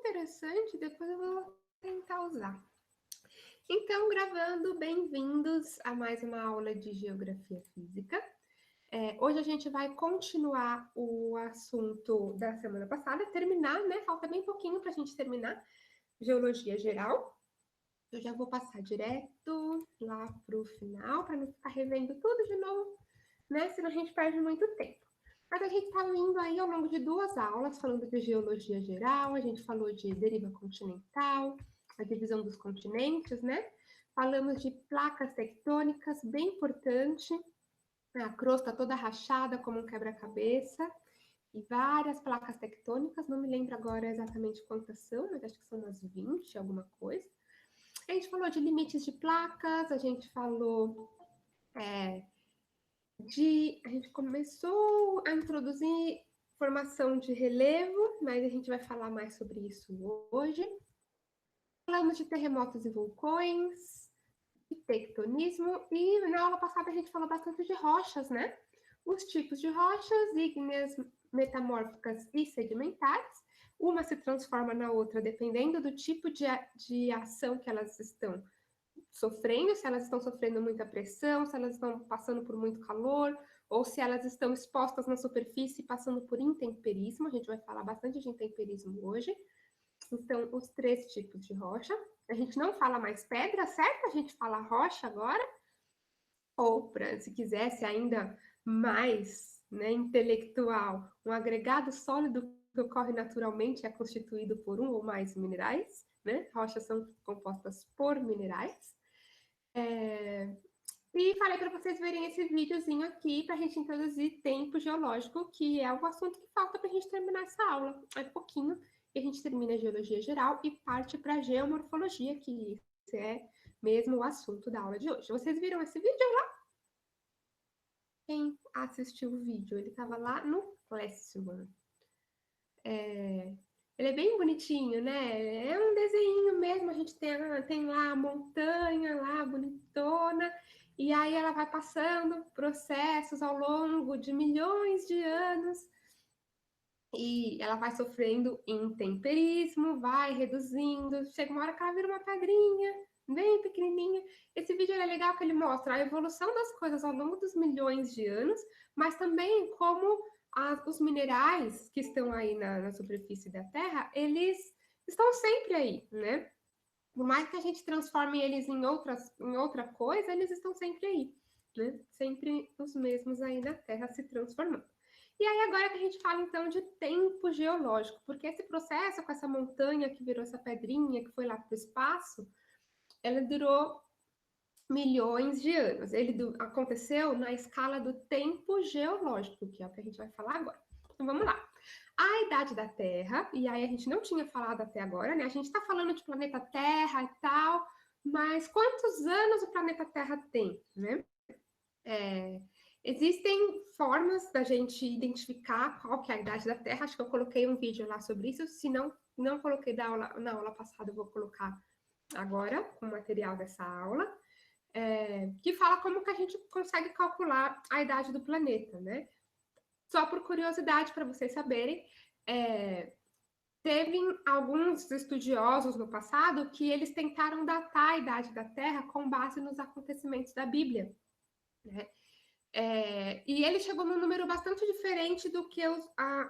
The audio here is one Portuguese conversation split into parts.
interessante, depois eu vou tentar usar. Então, gravando, bem-vindos a mais uma aula de Geografia Física. Hoje a gente vai continuar o assunto da semana passada, terminar, né? Falta bem pouquinho para a gente terminar Geologia Geral. Eu já vou passar direto lá para o final, para não ficar revendo tudo de novo, né? Senão a gente perde muito tempo. Mas a gente está indo aí ao longo de 2 aulas, falando de Geologia Geral, a gente falou de deriva continental, a divisão dos continentes, né? Falamos de placas tectônicas, bem importante, a crosta toda rachada como um quebra-cabeça, e várias placas tectônicas, não me lembro agora exatamente quantas são, mas acho que são umas 20, alguma coisa. A gente falou de limites de placas, a gente falou a gente começou a introduzir formação de relevo, mas a gente vai falar mais sobre isso hoje. Falamos de terremotos e vulcões, de tectonismo, e na aula passada a gente falou bastante de rochas, né? Os tipos de rochas, ígneas, metamórficas e sedimentares. Uma se transforma na outra dependendo do tipo de ação que elas estão sofrendo, se elas estão sofrendo muita pressão, se elas estão passando por muito calor, ou se elas estão expostas na superfície passando por intemperismo. A gente vai falar bastante de intemperismo hoje. Então, os 3 tipos de rocha. A gente não fala mais pedra, certo? A gente fala rocha agora. Ou, se quisesse ainda mais, né, intelectual, um agregado sólido que ocorre naturalmente é constituído por um ou mais minerais, né? Rochas são compostas por minerais. E falei para vocês verem esse videozinho aqui para a gente introduzir tempo geológico, que é o assunto que falta para a gente terminar essa aula. É pouquinho e a gente termina a geologia geral e parte para a geomorfologia, que esse é mesmo o assunto da aula de hoje. Vocês viram esse vídeo lá? Quem assistiu o vídeo? Ele estava lá no Classroom. Ele é bem bonitinho, né? É um desenho mesmo, a gente tem lá a montanha lá, bonitona, e aí ela vai passando processos ao longo de milhões de anos, e ela vai sofrendo intemperismo, vai reduzindo, chega uma hora que ela vira uma pedrinha, bem pequenininha. Esse vídeo é legal que ele mostra a evolução das coisas ao longo dos milhões de anos, mas também como os minerais que estão aí na superfície da Terra, eles estão sempre aí, né? Por mais que a gente transforme eles em outra coisa, eles estão sempre aí, né? Sempre os mesmos aí na Terra se transformando. E aí agora que a gente fala então de tempo geológico, porque esse processo com essa montanha que virou essa pedrinha que foi lá para o espaço, ela durou milhões de anos. Ele aconteceu na escala do tempo geológico, que é o que a gente vai falar agora. Então vamos lá. A idade da Terra, e aí a gente não tinha falado até agora, né? A gente está falando de planeta Terra e tal, mas quantos anos o planeta Terra tem, né? Existem formas da gente identificar qual que é a idade da Terra. Acho que eu coloquei um vídeo lá sobre isso. Se não coloquei na aula passada, eu vou colocar agora com o material dessa aula. Que fala como que a gente consegue calcular a idade do planeta, né? Só por curiosidade, para vocês saberem, teve alguns estudiosos no passado que eles tentaram datar a idade da Terra com base nos acontecimentos da Bíblia, né? E ele chegou num número bastante diferente do que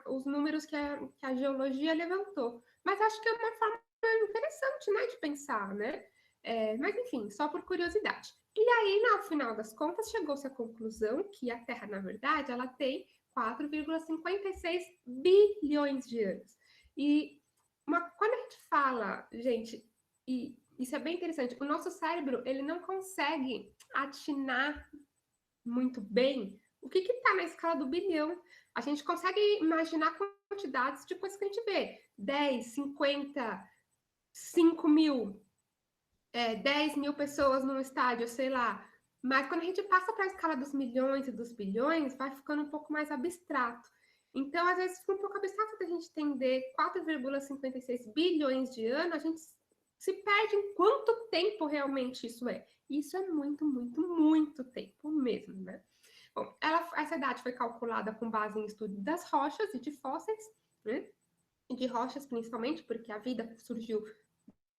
os números que a geologia levantou. Mas acho que é uma forma interessante, né, de pensar, né? Mas enfim, só por curiosidade. E aí, no final das contas, chegou-se à conclusão que a Terra, na verdade, ela tem 4,56 bilhões de anos. E quando a gente fala, gente, e isso é bem interessante, o nosso cérebro, ele não consegue atinar muito bem o que está na escala do bilhão. A gente consegue imaginar quantidades de coisas que a gente vê. 10, 50, 5 mil, 10 mil pessoas num estádio, sei lá. Mas quando a gente passa para a escala dos milhões e dos bilhões, vai ficando um pouco mais abstrato. Então, às vezes, fica um pouco abstrato da gente entender 4,56 bilhões de anos, a gente se perde em quanto tempo realmente isso é. Isso é muito, muito, muito tempo mesmo, né? Bom, essa idade foi calculada com base em estudo das rochas e de fósseis, né? de rochas, principalmente, porque a vida surgiu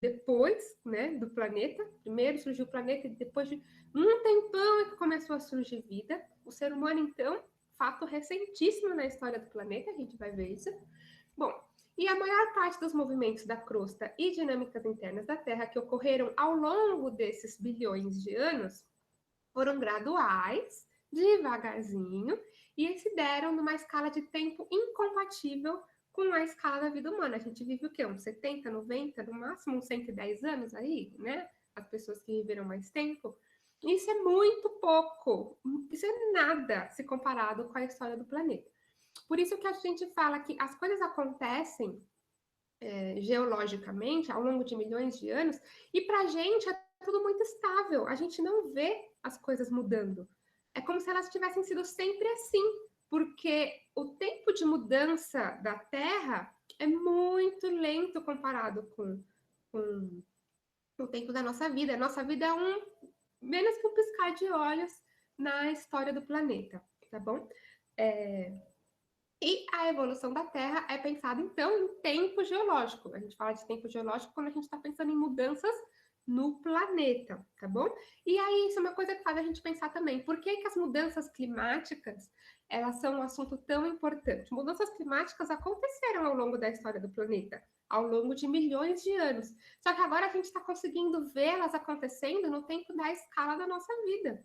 depois, né, do planeta. Primeiro surgiu o planeta e depois de um tempão é que começou a surgir vida. O ser humano, então, fato recentíssimo na história do planeta, a gente vai ver isso. Bom, e a maior parte dos movimentos da crosta e dinâmicas internas da Terra que ocorreram ao longo desses bilhões de anos foram graduais, devagarzinho, e se deram numa escala de tempo incompatível com a escala da vida humana. A gente vive o quê? Uns 70, 90, no máximo uns 110 anos aí, né? As pessoas que viveram mais tempo. Isso é muito pouco. Isso é nada se comparado com a história do planeta. Por isso que a gente fala que as coisas acontecem geologicamente ao longo de milhões de anos, e para a gente é tudo muito estável, a gente não vê as coisas mudando. É como se elas tivessem sido sempre assim, porque o tempo de mudança da Terra é muito lento comparado com o tempo da nossa vida. A nossa vida é menos que um piscar de olhos na história do planeta, tá bom? E a evolução da Terra é pensada, então, em tempo geológico. A gente fala de tempo geológico quando a gente está pensando em mudanças no planeta, tá bom? E aí, isso é uma coisa que faz a gente pensar também, por que as mudanças climáticas, elas são um assunto tão importante? Mudanças climáticas aconteceram ao longo da história do planeta, ao longo de milhões de anos. Só que agora a gente está conseguindo vê-las acontecendo no tempo da escala da nossa vida.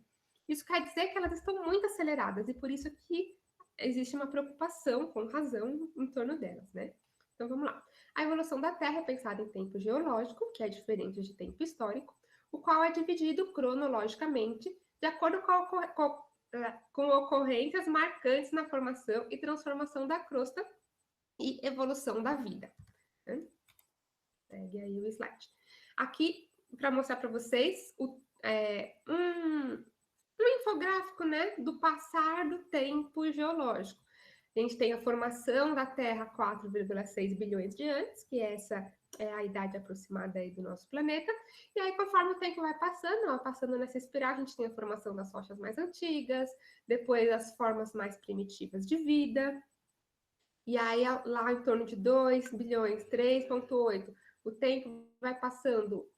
Isso quer dizer que elas estão muito aceleradas, e por isso que existe uma preocupação, com razão, em torno delas, né? Então vamos lá. A evolução da Terra é pensada em tempo geológico, que é diferente de tempo histórico, o qual é dividido cronologicamente de acordo com ocorrências marcantes na formação e transformação da crosta e evolução da vida. Pegue aí o slide. Aqui, para mostrar para vocês um infográfico, né, do passar do tempo geológico. A gente tem a formação da Terra 4,6 bilhões de anos, que essa é a idade aproximada aí do nosso planeta. E aí, conforme o tempo vai passando nessa espiral, a gente tem a formação das rochas mais antigas, depois as formas mais primitivas de vida. E aí, lá em torno de 2 bilhões, 3,8, o tempo vai passando.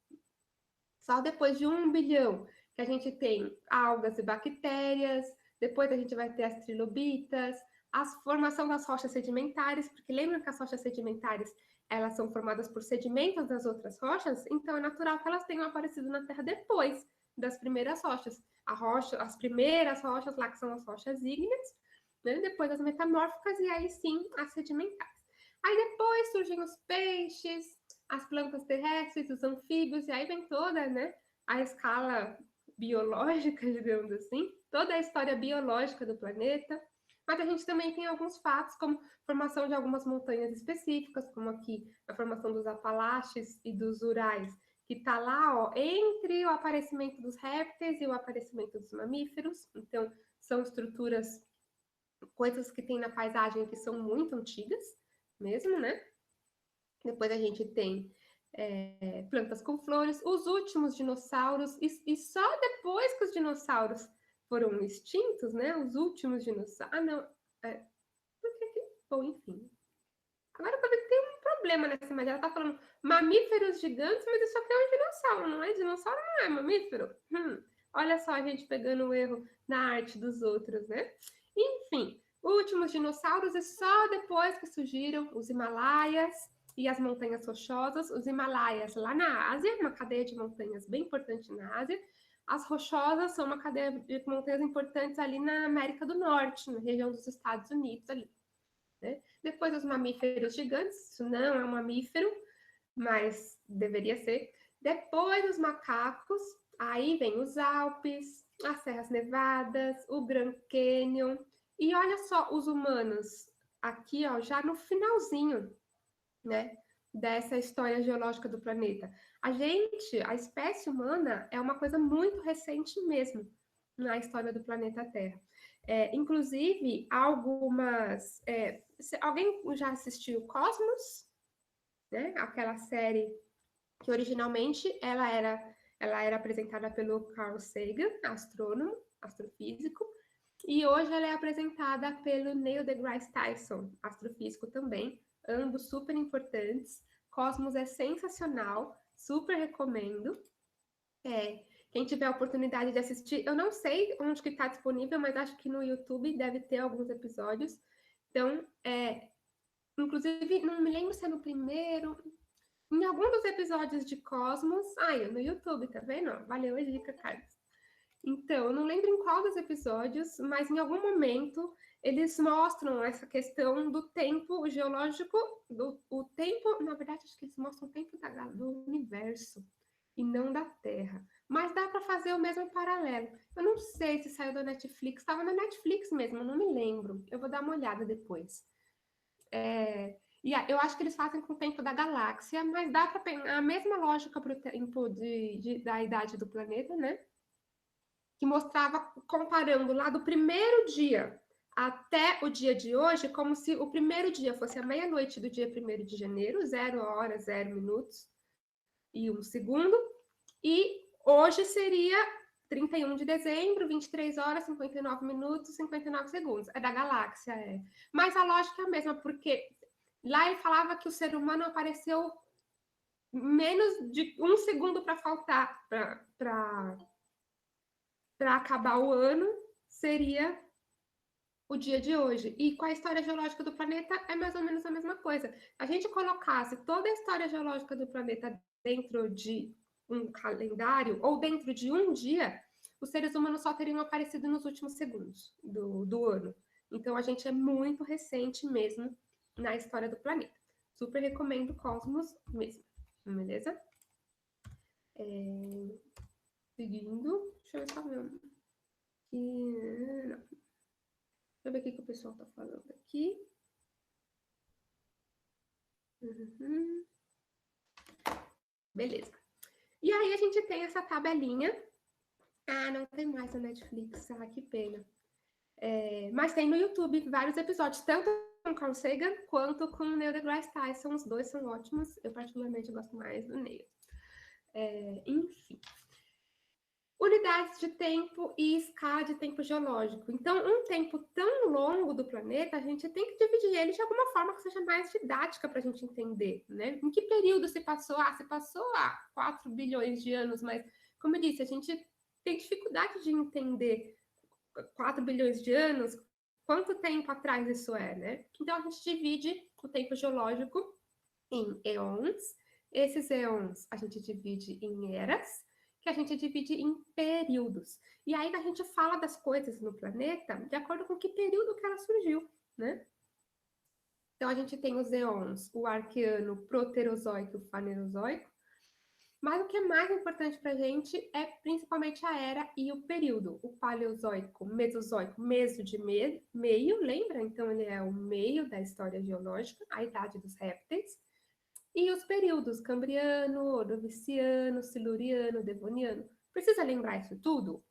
Só depois de 1 bilhão que a gente tem algas e bactérias, depois a gente vai ter as trilobitas, a formação das rochas sedimentares, porque lembra que as rochas sedimentares elas são formadas por sedimentos das outras rochas, então é natural que elas tenham aparecido na Terra depois das primeiras rochas. As primeiras rochas lá, que são as rochas ígneas, né? Depois as metamórficas e aí sim as sedimentares. Aí depois surgem os peixes, as plantas terrestres, os anfíbios, e aí vem toda, né, a escala biológica, digamos assim, toda a história biológica do planeta. Mas a gente também tem alguns fatos, como formação de algumas montanhas específicas, como aqui a formação dos Apalaches e dos Urais, que está lá, ó, entre o aparecimento dos répteis e o aparecimento dos mamíferos. Então, são estruturas, coisas que tem na paisagem que são muito antigas, mesmo, né? Depois a gente tem plantas com flores, os últimos dinossauros, e só depois que os dinossauros foram extintos, né? Os últimos dinossauros. Ah, não. Bom, enfim. Agora eu tô vendo que tem um problema nessa imagem. Ela tá falando mamíferos gigantes, mas isso aqui é um dinossauro, não é? Dinossauro não é mamífero. Olha só a gente pegando o erro na arte dos outros, né? Enfim, últimos dinossauros e só depois que surgiram os Himalaias e as montanhas rochosas. Os Himalaias lá na Ásia, uma cadeia de montanhas bem importante na Ásia. As rochosas são uma cadeia de montanhas importantes ali na América do Norte, na região dos Estados Unidos ali. Né? Depois os mamíferos gigantes, isso não é um mamífero, mas deveria ser. Depois os macacos, aí vem os Alpes, as Serras Nevadas, o Grand Canyon. E olha só os humanos aqui, ó, já no finalzinho, né, dessa história geológica do planeta. A espécie humana, é uma coisa muito recente mesmo na história do planeta Terra. Inclusive, algumas... alguém já assistiu Cosmos? Né? Aquela série que originalmente ela era apresentada pelo Carl Sagan, astrônomo, astrofísico, e hoje ela é apresentada pelo Neil deGrasse Tyson, astrofísico também, ambos super importantes. Cosmos é sensacional, super recomendo. Quem tiver a oportunidade de assistir, eu não sei onde que está disponível, mas acho que no YouTube deve ter alguns episódios. Então, inclusive, não me lembro se é no primeiro, em algum dos episódios de Cosmos. No YouTube, tá vendo? Valeu a dica, Carlos. Então, eu não lembro em qual dos episódios, mas em algum momento eles mostram essa questão do tempo geológico, o tempo, na verdade, acho que eles mostram o tempo do universo e não da Terra. Mas dá para fazer o mesmo paralelo. Eu não sei se saiu da Netflix, estava na Netflix mesmo, eu não me lembro. Eu vou dar uma olhada depois. E eu acho que eles fazem com o tempo da galáxia, mas dá para pegar a mesma lógica para o tempo da idade do planeta, né? Que mostrava, comparando lá do primeiro dia até o dia de hoje, como se o primeiro dia fosse a meia-noite do dia 1º de janeiro, 0 horas, 0 minutos e 1 segundo, e hoje seria 31 de dezembro, 23 horas, 59 minutos, 59 segundos. É da galáxia, Mas a lógica é a mesma, porque lá ele falava que o ser humano apareceu menos de 1 segundo para faltar, para acabar o ano, seria o dia de hoje. E com a história geológica do planeta é mais ou menos a mesma coisa. A gente colocasse toda a história geológica do planeta dentro de um calendário ou dentro de um dia, os seres humanos só teriam aparecido nos últimos segundos do ano. Então, a gente é muito recente mesmo na história do planeta. Super recomendo Cosmos mesmo, beleza? Seguindo, deixa eu ver só meu. Deixa eu ver o que o pessoal está falando aqui. Beleza. E aí a gente tem essa tabelinha. Não tem mais na Netflix. Que pena. Mas tem no YouTube vários episódios, tanto com Carl Sagan quanto com o Neil deGrasse Tyson. Os dois são ótimos. Eu particularmente gosto mais do Neil. Enfim. Unidades de tempo e escala de tempo geológico. Então, um tempo tão longo do planeta, a gente tem que dividir ele de alguma forma que seja mais didática para a gente entender, né? Em que período se passou? Se passou há 4 bilhões de anos, mas, como eu disse, a gente tem dificuldade de entender 4 bilhões de anos, quanto tempo atrás isso né? Então, a gente divide o tempo geológico em eons. Esses eons a gente divide em eras, que a gente divide em períodos. E aí a gente fala das coisas no planeta de acordo com que período que ela surgiu, né? Então a gente tem os eons, o arqueano, o proterozoico e o fanerozoico. Mas o que é mais importante para a gente é principalmente a era e o período. O paleozoico, mesozoico, meso de meio, lembra? Então ele é o meio da história geológica, a idade dos répteis. E os períodos cambriano, ordoviciano, siluriano, devoniano. Precisa lembrar isso tudo?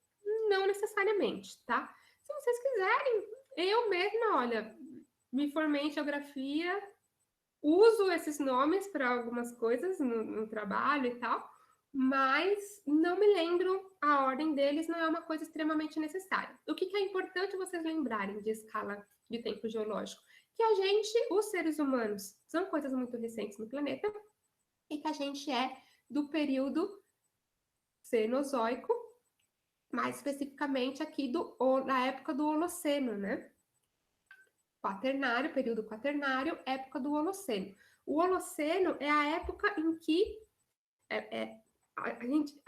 Não necessariamente, tá? Se vocês quiserem, eu mesma, olha, me formei em geografia, uso esses nomes para algumas coisas no trabalho e tal, mas não me lembro a ordem deles, não é uma coisa extremamente necessária. O que é importante vocês lembrarem de escala de tempo geológico? Que a gente, os seres humanos, são coisas muito recentes no planeta e que a gente é do período Cenozoico, mais especificamente aqui na época do Holoceno, né? Quaternário, período quaternário, época do Holoceno. O Holoceno é a época em que a gente...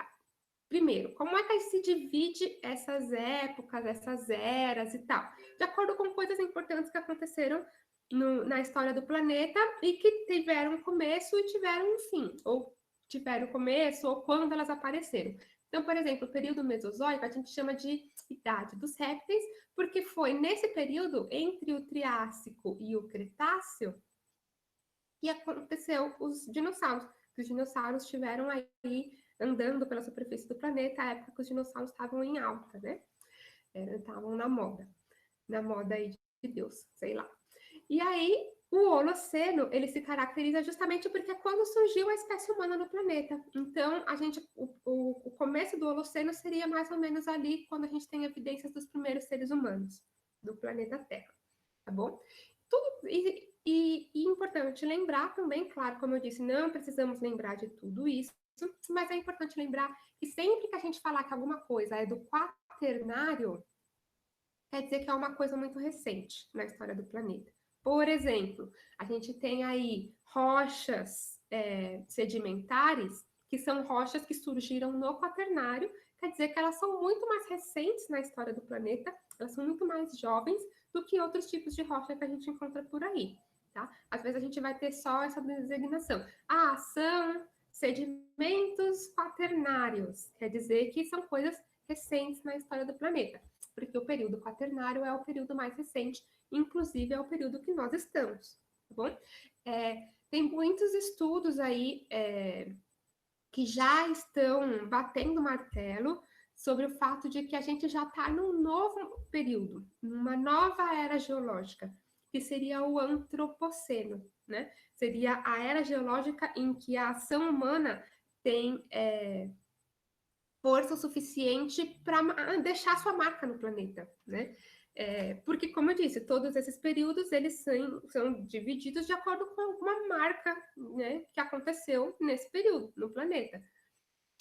Primeiro, como é que se divide essas épocas, essas eras e tal? De acordo com coisas importantes que aconteceram na história do planeta e que tiveram começo e tiveram um fim, ou tiveram começo ou quando elas apareceram. Então, por exemplo, o período Mesozoico a gente chama de idade dos répteis, porque foi nesse período, entre o Triássico e o Cretáceo, que aconteceu os dinossauros. Os dinossauros estiveram aí andando pela superfície do planeta, a época que os dinossauros estavam em alta, né? Estavam na moda aí de Deus, sei lá. E aí, o Holoceno, ele se caracteriza justamente porque é quando surgiu a espécie humana no planeta. Então, o começo do Holoceno seria mais ou menos ali, quando a gente tem evidências dos primeiros seres humanos do planeta Terra, tá bom? E importante lembrar também, claro, como eu disse, não precisamos lembrar de tudo isso, mas é importante lembrar que sempre que a gente falar que alguma coisa é do quaternário, quer dizer que é uma coisa muito recente na história do planeta. Por exemplo, a gente tem aí rochas sedimentares, que são rochas que surgiram no quaternário, quer dizer que elas são muito mais recentes na história do planeta, elas são muito mais jovens do que outros tipos de rocha que a gente encontra por aí. Tá? Às vezes a gente vai ter só essa designação. Ah, são sedimentos quaternários, quer dizer que são coisas recentes na história do planeta, porque o período quaternário é o período mais recente, inclusive é o período que nós estamos, tá bom? Tem muitos estudos aí que já estão batendo martelo sobre o fato de que a gente já está num novo período, numa nova era geológica, que seria o antropoceno, né? Seria a era geológica em que a ação humana tem força suficiente para deixar sua marca no planeta, né? Porque, como eu disse, todos esses períodos eles são divididos de acordo com alguma marca, né, que aconteceu nesse período no planeta.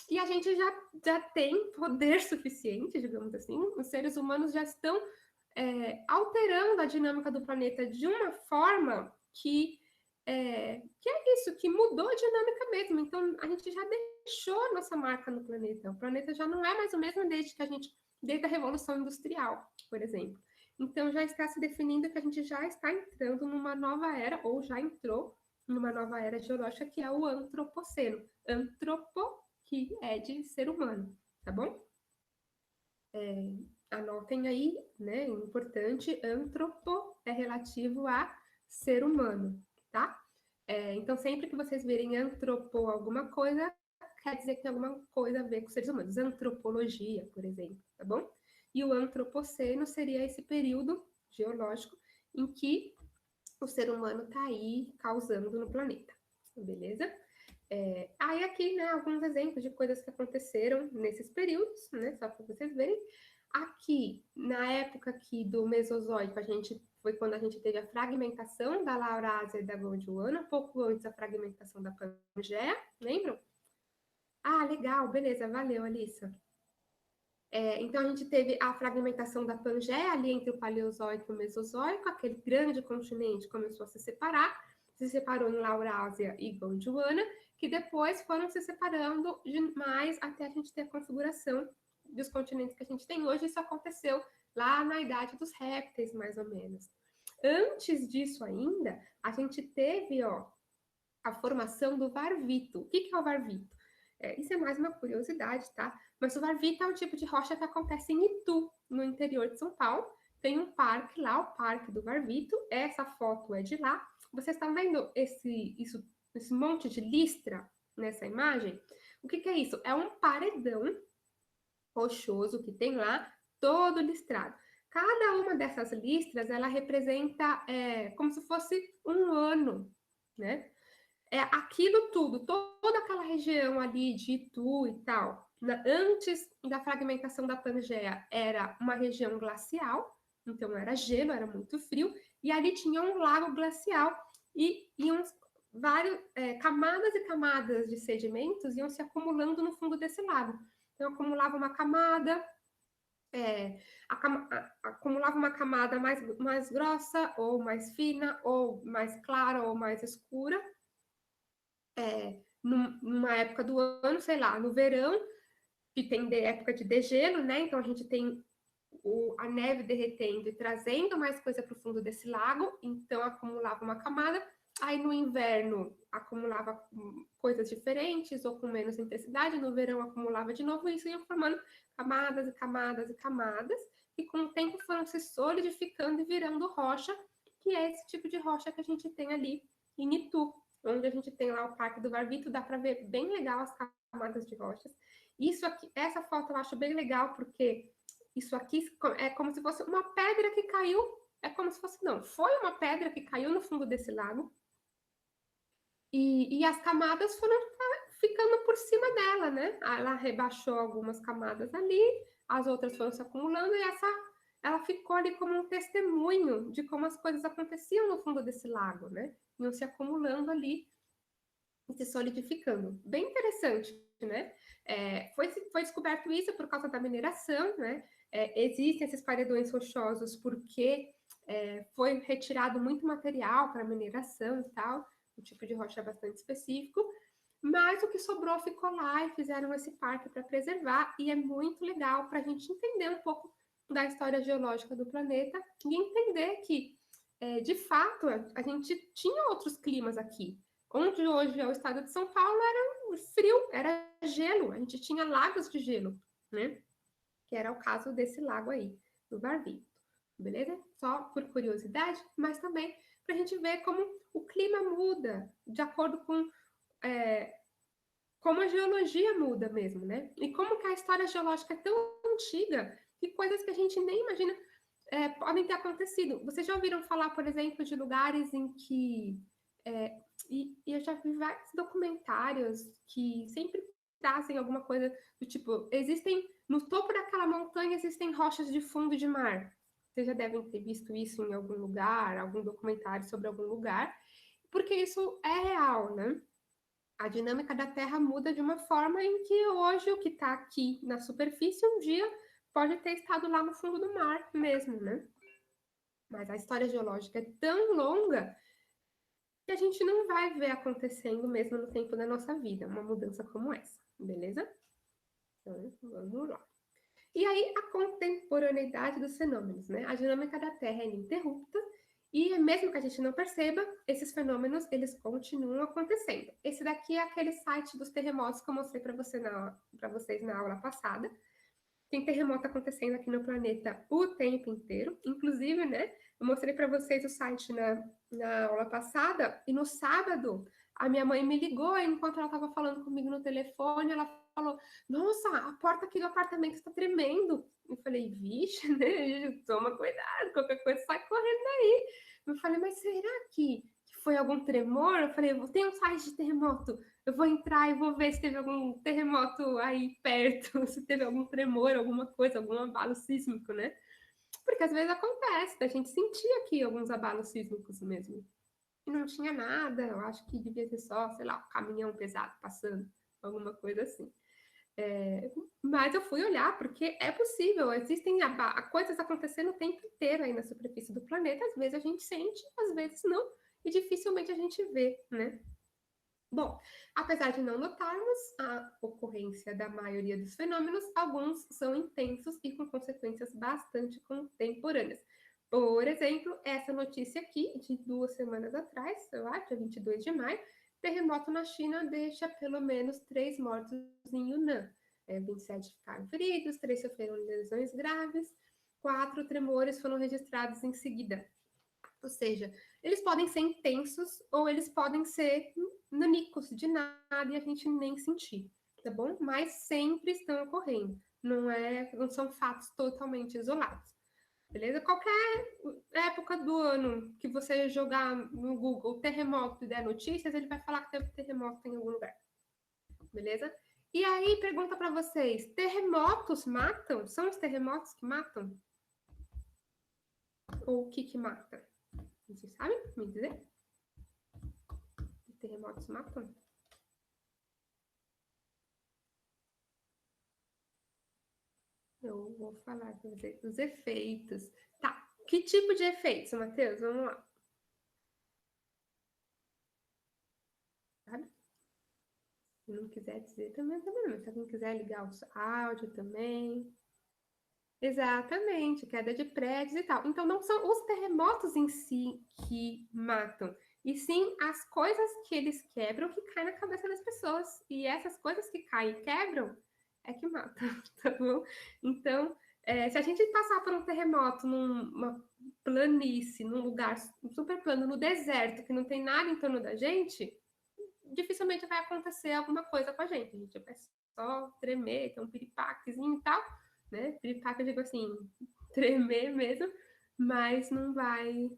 E a gente já tem poder suficiente, digamos assim, os seres humanos já estão alterando a dinâmica do planeta de uma forma que é isso, que mudou a dinâmica mesmo. Então, a gente já deixou a nossa marca no planeta. O planeta já não é mais o mesmo desde a Revolução Industrial, por exemplo. Então, já está se definindo que a gente já está entrando numa nova era, ou já entrou numa nova era geológica, que é o antropoceno. Antropo, que é de ser humano, tá bom? Anotem aí, né? Importante, antropo é relativo a ser humano, tá? Então, sempre que vocês virem antropo alguma coisa, quer dizer que tem alguma coisa a ver com seres humanos. Antropologia, por exemplo, tá bom? E o antropoceno seria esse período geológico em que o ser humano está aí causando no planeta, beleza? Aí aqui, né, alguns exemplos de coisas que aconteceram nesses períodos, né, só para vocês verem. Aqui, na época aqui do Mesozoico, foi quando a gente teve a fragmentação da Laurásia e da Gondwana, um pouco antes da fragmentação da Pangeia, lembram? Ah, legal, beleza, valeu, Alissa. Então, a gente teve a fragmentação da Pangeia ali entre o Paleozoico e o Mesozoico, aquele grande continente começou a se separou em Laurásia e Gondwana, que depois foram se separando demais até a gente ter a configuração dos continentes que a gente tem hoje. Isso aconteceu lá na idade dos répteis, mais ou menos. Antes disso ainda, a gente teve a formação do Varvito. O que é o Varvito? Isso é mais uma curiosidade, tá? Mas o Varvito é um tipo de rocha que acontece em Itu, no interior de São Paulo. Tem um parque lá, o Parque do Varvito. Essa foto é de lá. Vocês estão vendo esse monte de listra nessa imagem? O que é isso? É um paredão rochoso que tem lá, todo listrado. Cada uma dessas listras, ela representa como se fosse um ano, né? Aquilo tudo, toda aquela região ali de Itu e tal, antes da fragmentação da Pangeia, era uma região glacial, então era gelo, era muito frio, e ali tinha um lago glacial e iam várias camadas e camadas de sedimentos iam se acumulando no fundo desse lago. Então acumulava uma camada, acumulava uma camada mais grossa, ou mais fina, ou mais clara, ou mais escura, numa época do ano, sei lá, no verão, que tem época de degelo, né? Então a gente tem a neve derretendo e trazendo mais coisa para o fundo desse lago, então acumulava uma camada. Aí no inverno acumulava coisas diferentes ou com menos intensidade, no verão acumulava de novo, e isso ia formando camadas e camadas e camadas, e com o tempo foram se solidificando e virando rocha, que é esse tipo de rocha que a gente tem ali em Itu, onde a gente tem lá o Parque do Varvito, dá para ver bem legal as camadas de rochas. Isso aqui, essa foto eu acho bem legal, porque isso aqui é como se fosse uma pedra que caiu, foi uma pedra que caiu no fundo desse lago, e as camadas foram ficando por cima dela, né? Ela rebaixou algumas camadas ali, as outras foram se acumulando, e ela ficou ali como um testemunho de como as coisas aconteciam no fundo desse lago, né? Iam se acumulando ali e se solidificando. Bem interessante, né? Foi descoberto isso por causa da mineração, né? Existem esses paredões rochosos porque foi retirado muito material para mineração e tal, um tipo de rocha bastante específico, mas o que sobrou ficou lá e fizeram esse parque para preservar, e é muito legal para a gente entender um pouco da história geológica do planeta e entender que, de fato, a gente tinha outros climas aqui. Onde hoje é o estado de São Paulo era frio, era gelo, a gente tinha lagos de gelo, né? Que era o caso desse lago aí, do Barvinho, beleza? Só por curiosidade, mas também para a gente ver como o clima muda de acordo com como a geologia muda mesmo, né? E como que a história geológica é tão antiga que coisas que a gente nem imagina podem ter acontecido. Vocês já ouviram falar, por exemplo, de lugares em que e eu já vi vários documentários que sempre trazem alguma coisa do tipo, existem, no topo daquela montanha existem rochas de fundo de mar. Vocês já devem ter visto isso em algum lugar, algum documentário sobre algum lugar, porque isso é real, né? A dinâmica da Terra muda de uma forma em que hoje o que está aqui na superfície um dia pode ter estado lá no fundo do mar mesmo, né? Mas a história geológica é tão longa que a gente não vai ver acontecendo mesmo no tempo da nossa vida, uma mudança como essa, beleza? Então, vamos lá. E aí, a contemporaneidade dos fenômenos, né? A dinâmica da Terra é ininterrupta e, mesmo que a gente não perceba, esses fenômenos, eles continuam acontecendo. Esse daqui é aquele site dos terremotos que eu mostrei para vocês na aula passada. Tem terremoto acontecendo aqui no planeta o tempo inteiro. Inclusive, né? Eu mostrei para vocês o site na aula passada, e no sábado a minha mãe me ligou enquanto ela estava falando comigo no telefone. Ela falou: Nossa, a porta aqui do apartamento está tremendo. Eu falei: Vixe, né? Toma cuidado, qualquer coisa sai correndo daí. Eu falei: Mas será que foi algum tremor? Eu falei: Tem um site de terremoto. Eu vou entrar e vou ver se teve algum terremoto aí perto, se teve algum tremor, alguma coisa, algum abalo sísmico, né? Porque às vezes acontece, a gente sentia aqui alguns abalos sísmicos mesmo. E não tinha nada, eu acho que devia ser só, sei lá, um caminhão pesado passando, alguma coisa assim. Mas eu fui olhar, porque é possível, existem coisas acontecendo o tempo inteiro aí na superfície do planeta, às vezes a gente sente, às vezes não, e dificilmente a gente vê, né? Bom, apesar de não notarmos a ocorrência da maioria dos fenômenos, alguns são intensos e com consequências bastante contemporâneas. Por exemplo, essa notícia aqui, de 2 semanas atrás, eu acho, 22 de maio, terremoto na China deixa pelo menos 3 mortos em Yunnan. 27 ficaram feridos, 3 sofreram lesões graves, 4 tremores foram registrados em seguida. Ou seja, eles podem ser intensos ou eles podem ser nanicos de nada e a gente nem sentir, tá bom? Mas sempre estão ocorrendo, não são fatos totalmente isolados, beleza? Qualquer época do ano que você jogar no Google terremoto e der notícias, ele vai falar que teve terremoto em algum lugar, beleza? E aí, pergunta para vocês: terremotos matam? São os terremotos que matam? Ou o que mata? Vocês sabem me dizer? Os terremotos matam? Eu vou falar para você os efeitos. Tá. Que tipo de efeitos, Matheus? Vamos lá. Sabe? Se não quiser dizer também, mas se alguém quiser ligar o áudio também. Exatamente, queda de prédios e tal. Então, não são os terremotos em si que matam, e sim as coisas que eles quebram que caem na cabeça das pessoas. E essas coisas que caem e quebram é que matam, tá bom? Então, se a gente passar por um terremoto numa planície, num lugar super plano, no deserto, que não tem nada em torno da gente, dificilmente vai acontecer alguma coisa com a gente. A gente vai só tremer, ter um piripaquezinho e tal, né? Piripaque, eu digo assim, tremer mesmo, mas não vai.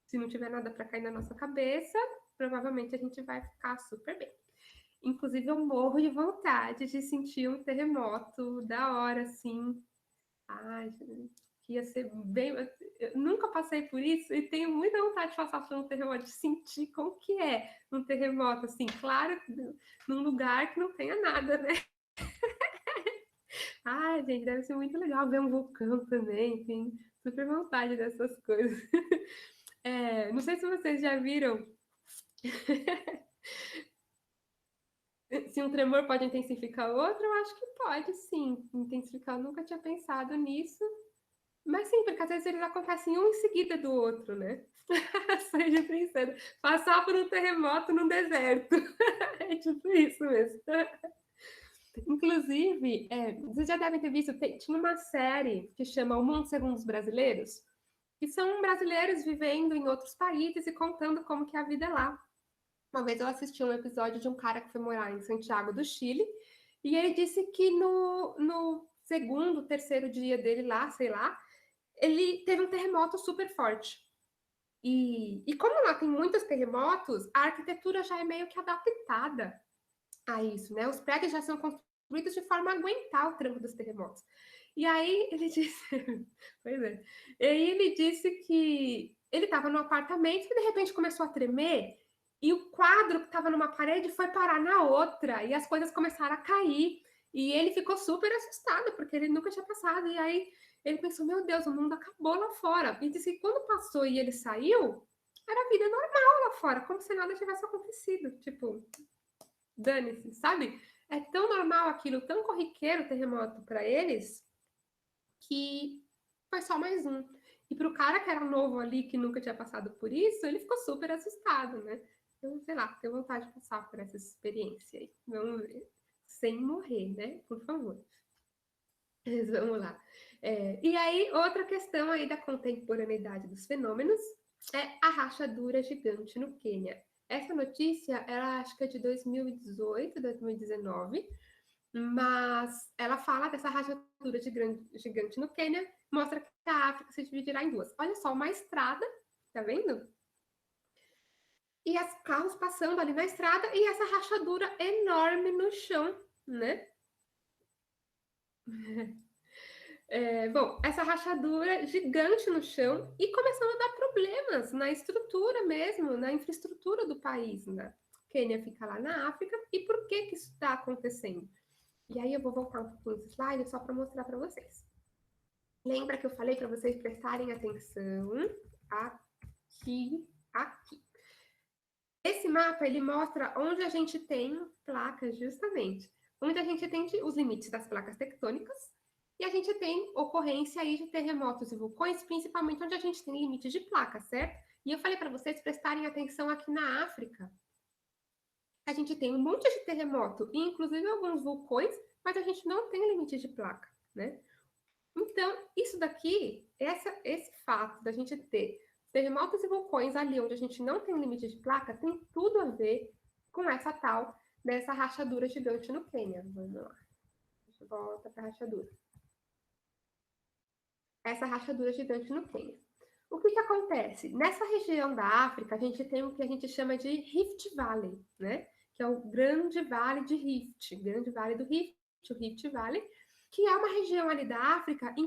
Se não tiver nada para cair na nossa cabeça, provavelmente a gente vai ficar super bem. Inclusive, eu morro de vontade de sentir um terremoto da hora, assim. Ai, que ia ser bem... Eu nunca passei por isso e tenho muita vontade de passar por um terremoto, de sentir como que é um terremoto, assim, claro, num lugar que não tenha nada, né? Ai, gente, deve ser muito legal ver um vulcão também, tem super vontade dessas coisas. Não sei se vocês já viram se um tremor pode intensificar outro, eu acho que pode, sim, intensificar. Eu nunca tinha pensado nisso, mas sim, porque às vezes eles acontecem um em seguida do outro, né? Seja pensando, passar por um terremoto no deserto. É tipo isso mesmo. Inclusive, vocês já devem ter visto, tinha uma série que chama O Mundo Segundo os Brasileiros, que são brasileiros vivendo em outros países e contando como que é a vida lá. Uma vez eu assisti um episódio de um cara que foi morar em Santiago do Chile, e ele disse que no segundo, terceiro dia dele lá, sei lá, ele teve um terremoto super forte. E como lá tem muitos terremotos, a arquitetura já é meio que adaptada a isso, né? Os prédios já são construídos de forma a aguentar o tranco dos terremotos. E aí ele disse, pois é, e aí ele disse que ele estava no apartamento e de repente começou a tremer e o quadro que estava numa parede foi parar na outra e as coisas começaram a cair e ele ficou super assustado porque ele nunca tinha passado e aí ele pensou, meu Deus, o mundo acabou lá fora. E disse que quando passou e ele saiu, era vida normal lá fora, como se nada tivesse acontecido. Tipo, dane-se, sabe? É tão normal aquilo, tão corriqueiro o terremoto para eles, que foi só mais um. E para o cara que era novo ali, que nunca tinha passado por isso, ele ficou super assustado, né? Eu, sei lá, tenho vontade de passar por essa experiência aí. Vamos ver. Sem morrer, né? Por favor. Mas vamos lá. E aí, outra questão aí da contemporaneidade dos fenômenos é a rachadura gigante no Quênia. Essa notícia, ela acho que é de 2018, 2019, mas ela fala dessa rachadura gigante no Quênia, mostra que a África se dividirá em duas. Olha só, uma estrada, tá vendo? E os carros passando ali na estrada e essa rachadura enorme no chão, né? Bom, essa rachadura gigante no chão e começando a dar problemas na estrutura mesmo, na infraestrutura do país, né? Quênia fica lá na África. E por que que isso está acontecendo? E aí eu vou voltar um pouquinho esse slide só para mostrar para vocês. Lembra que eu falei para vocês prestarem atenção aqui, aqui. Esse mapa, ele mostra onde a gente tem placas, justamente. Onde a gente tem os limites das placas tectônicas e a gente tem ocorrência aí de terremotos e vulcões, principalmente onde a gente tem limites de placas, certo? E eu falei para vocês prestarem atenção aqui na África. A gente tem um monte de terremoto, e inclusive alguns vulcões, mas a gente não tem limite de placa, né? Então, isso daqui, esse fato da gente ter terremotos e vulcões ali onde a gente não tem limite de placa, tem tudo a ver com essa tal dessa rachadura gigante no Quênia. Vamos lá. Deixa eu voltar para a rachadura. Essa rachadura gigante no Quênia. O que acontece? Nessa região da África, a gente tem o que a gente chama de Rift Valley, né? Que é o Grande Vale de Rift, Grande Vale do Rift, o Rift Valley, que é uma região ali da África em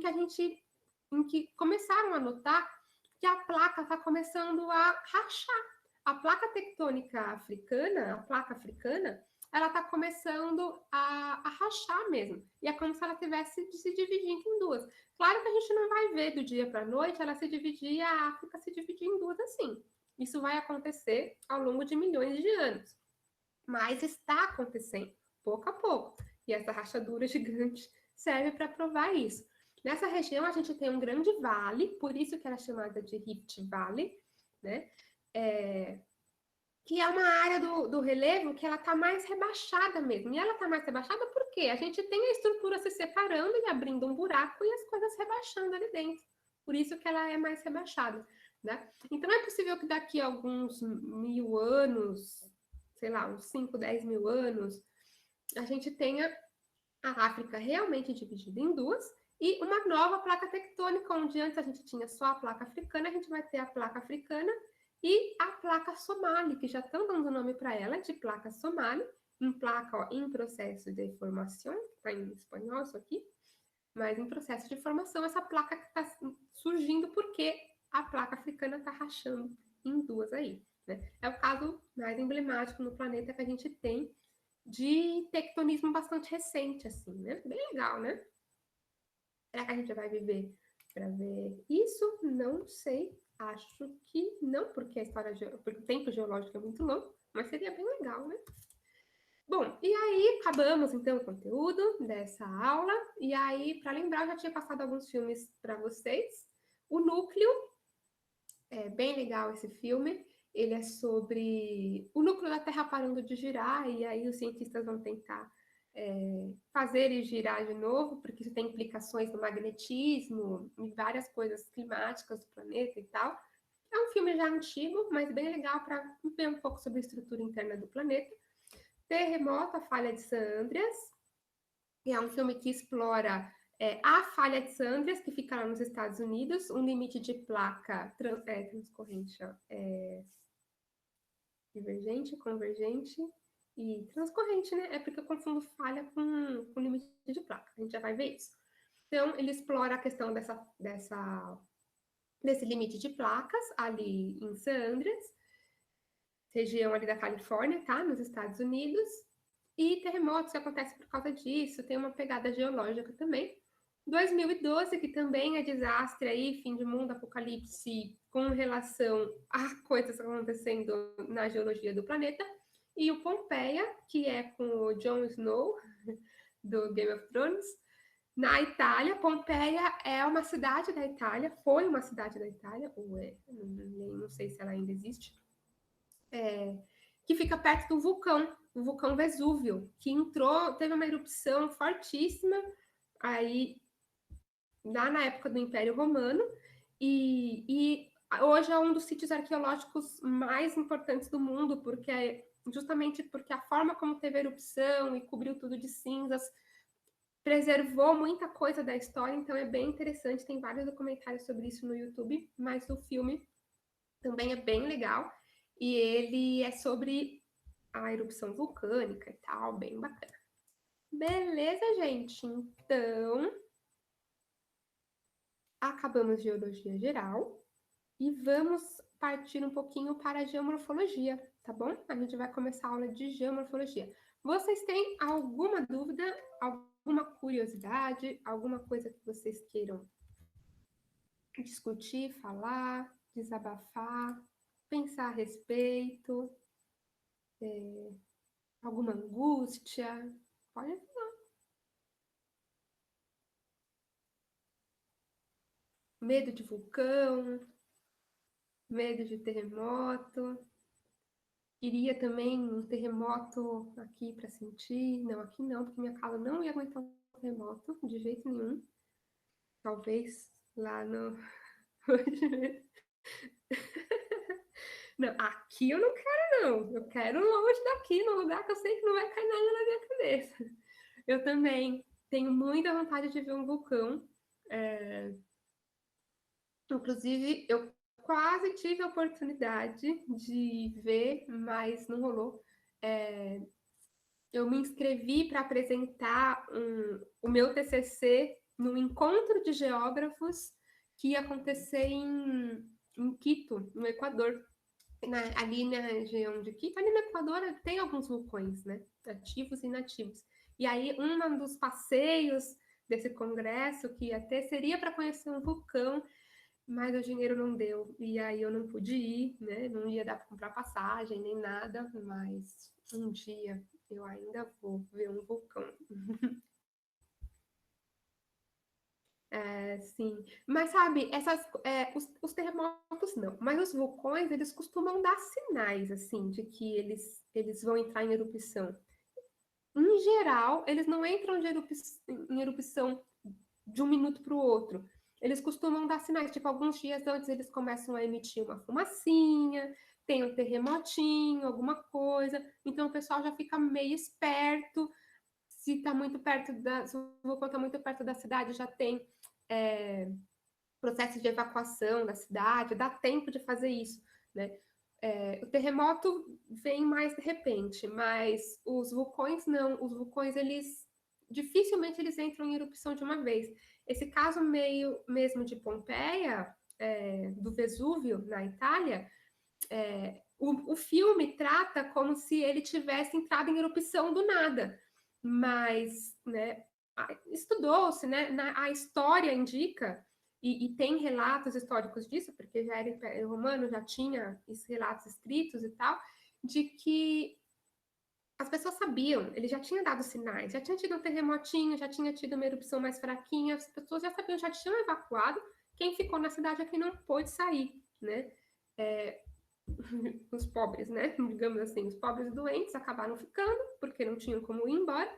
que começaram a notar que a placa está começando a rachar. A placa tectônica africana, a placa africana, ela está começando a rachar mesmo. E é como se ela estivesse se dividindo em duas. Claro que a gente não vai ver do dia para a noite ela se dividir, a África se dividir em duas assim. Isso vai acontecer ao longo de milhões de anos. Mas está acontecendo, pouco a pouco. E essa rachadura gigante serve para provar isso. Nessa região a gente tem um grande vale, por isso que ela é chamada de Rift Valley, né? Que é uma área do relevo que ela está mais rebaixada mesmo. E ela está mais rebaixada porque a gente tem a estrutura se separando e abrindo um buraco e as coisas rebaixando ali dentro. Por isso que ela é mais rebaixada, né? Então é possível que daqui a alguns 1000 anos, sei lá, uns 5, 10 mil anos, a gente tenha a África realmente dividida em duas e uma nova placa tectônica, onde antes a gente tinha só a placa africana, a gente vai ter a placa africana e a placa Somali, que já estão dando nome para ela, de placa Somali, em placa, ó, em processo de formação, está em espanhol isso aqui. mas em processo de formação, essa placa que está surgindo porque a placa africana está rachando em duas aí, né? É o caso mais emblemático no planeta que a gente tem de tectonismo bastante recente, assim, né? Bem legal, né? Será que a gente vai viver para ver isso? Não sei. Acho que não, porque a história, porque o tempo geológico é muito longo, mas seria bem legal, né? Bom, e aí acabamos então o conteúdo dessa aula. E aí, para lembrar, eu já tinha passado alguns filmes para vocês. O Núcleo, é bem legal esse filme. Ele é sobre o núcleo da Terra parando de girar, e aí os cientistas vão tentar fazer ele girar de novo, porque isso tem implicações no magnetismo e várias coisas climáticas do planeta e tal. É um filme já antigo, mas bem legal para ver um pouco sobre a estrutura interna do planeta. Terremoto, a Falha de San Andreas, que é um filme que explora a Falha de San Andreas, que fica lá nos Estados Unidos, um limite de placa transcorrente, divergente, convergente e transcorrente, né? É porque eu confundo falha com limite de placa. A gente já vai ver isso. Então, ele explora a questão desse limite de placas ali em San Andreas, região ali da Califórnia, tá? Nos Estados Unidos. E terremotos que acontecem por causa disso, tem uma pegada geológica também. 2012, que também é desastre aí, fim de mundo, apocalipse, com relação a coisas acontecendo na geologia do planeta. E o Pompeia, que é com o Jon Snow, do Game of Thrones, na Itália. Pompeia é uma cidade da Itália, foi uma cidade da Itália, ou é, não sei se ela ainda existe, que fica perto do vulcão, o vulcão Vesúvio, que teve uma erupção fortíssima aí lá na época do Império Romano, e hoje é um dos sítios arqueológicos mais importantes do mundo, justamente porque a forma como teve a erupção e cobriu tudo de cinzas preservou muita coisa da história, então é bem interessante, tem vários documentários sobre isso no YouTube, mas o filme também é bem legal, e ele é sobre a erupção vulcânica e tal, bem bacana. Beleza, gente? Então, acabamos geologia geral e vamos partir um pouquinho para a geomorfologia, tá bom? A gente vai começar a aula de geomorfologia. Vocês têm alguma dúvida, alguma curiosidade, alguma coisa que vocês queiram discutir, falar, desabafar, pensar a respeito, alguma angústia? Pode falar. Medo de vulcão, medo de terremoto. Queria também um terremoto aqui para sentir. Não, aqui não, porque minha casa não ia aguentar um terremoto de jeito nenhum. Talvez lá no. Não, aqui eu não quero, não. Eu quero longe daqui, num lugar que eu sei que não vai cair nada na minha cabeça. Eu também tenho muita vontade de ver um vulcão. Inclusive, eu quase tive a oportunidade de ver, mas não rolou. Eu me inscrevi para apresentar o meu TCC no encontro de geógrafos que ia acontecer em Quito, no Equador. Ali na região de Quito, ali no Equador tem alguns vulcões, né? Ativos e inativos. E aí, um dos passeios desse congresso que ia ter seria para conhecer um vulcão, mas o dinheiro não deu. E aí eu não pude ir, né? Não ia dar para comprar passagem nem nada, mas um dia eu ainda vou ver um vulcão. Sim, mas sabe, os terremotos não, mas os vulcões, eles costumam dar sinais, assim, de que eles vão entrar em erupção. Em geral, eles não entram em erupção de um minuto para o outro. Eles costumam dar sinais, tipo, alguns dias antes eles começam a emitir uma fumacinha, tem um terremotinho, alguma coisa, então o pessoal já fica meio esperto. Se está muito perto se o vulcão está muito perto da cidade, já tem processo de evacuação da cidade, dá tempo de fazer isso, né? O terremoto vem mais de repente, mas os vulcões não. Os vulcões, eles dificilmente eles entram em erupção de uma vez. Esse caso meio mesmo de Pompeia, do Vesúvio, na Itália, o filme trata como se ele tivesse entrado em erupção do nada, mas, né, estudou-se, né, a história indica, e tem relatos históricos disso, porque já era Império Romano, já tinha esses relatos escritos e tal, de que as pessoas sabiam, ele já tinha dado sinais, já tinha tido um terremotinho, já tinha tido uma erupção mais fraquinha, as pessoas já sabiam, já tinham evacuado, quem ficou na cidade é quem não pôde sair, né? Os pobres, né? Digamos assim, os pobres doentes acabaram ficando, porque não tinham como ir embora,